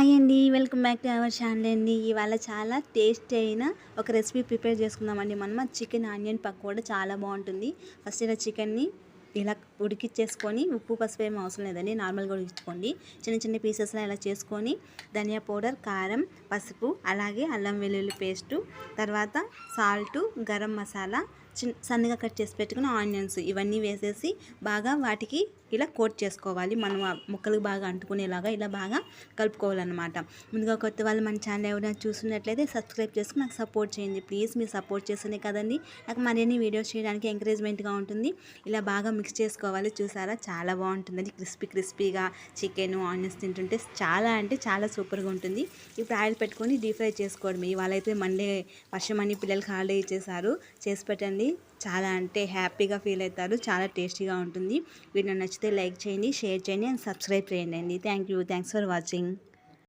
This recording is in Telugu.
హాయ్ అండి. Welcome back to our channel అండి. ఇవాళ చాలా టేస్టీ అయిన ఒక రెసిపీ ప్రిపేర్ చేసుకుందామండి. మనం చికెన్ ఆనియన్ పకోడా చాలా బాగుంటుంది. ఫస్ట్ ఇలా చికెన్ని ఇలా ఉడికిచ్చేసుకొని ఉప్పు పసుపు ఏమి అవసరం లేదండి, నార్మల్గా ఉడికించుకోండి. చిన్న చిన్న పీసెస్లో ఇలా చేసుకొని ధనియా పౌడర్, కారం, పసుపు, అలాగే అల్లం వెల్లుల్లి పేస్టు, తర్వాత సాల్టు, గరం మసాలా, సన్నగా కట్ చేసి పెట్టుకున్న ఆనియన్స్ ఇవన్నీ వేసేసి బాగా వాటికి ఇలా కోట్ చేసుకోవాలి. మనం ఆ ముక్కలకు బాగా అంటుకునేలాగా ఇలా బాగా కలుపుకోవాలన్నమాట. ముందుగా కొత్త వాళ్ళు మన ఛానల్ ఎవరైనా చూస్తున్నట్లయితే సబ్స్క్రైబ్ చేసుకుని నాకు సపోర్ట్ చేయండి ప్లీజ్. మీరు సపోర్ట్ చేస్తేనే కదండి నాకు మరిన్ని వీడియోస్ చేయడానికి ఎంకరేజ్మెంట్గా ఉంటుంది. ఇలా బాగా మిక్స్ చేసుకోవాలి. చూసారా, చాలా బాగుంటుందండి. క్రిస్పీగా చికెన్ ఆనియన్స్ తింటుంటే చాలా అంటే చాలా సూపర్గా ఉంటుంది. ఇప్పుడు ఆయిల్ పెట్టుకొని డీప్ ఫ్రై చేసుకోవడం. ఇవాళ అయితే మండే వర్షం అని పిల్లలకి హాలిడే ఇచ్చేసారు. చేసి పెట్టండి, చాలా అంటే హ్యాపీగా ఫీల్ అవుతారు. చాలా టేస్టీగా ఉంటుంది. వీడియో నచ్చితే లైక్ చేయండి, షేర్ చేయండి అండ్ సబ్స్క్రైబ్ చేయండి. Thank you. Thanks for watching.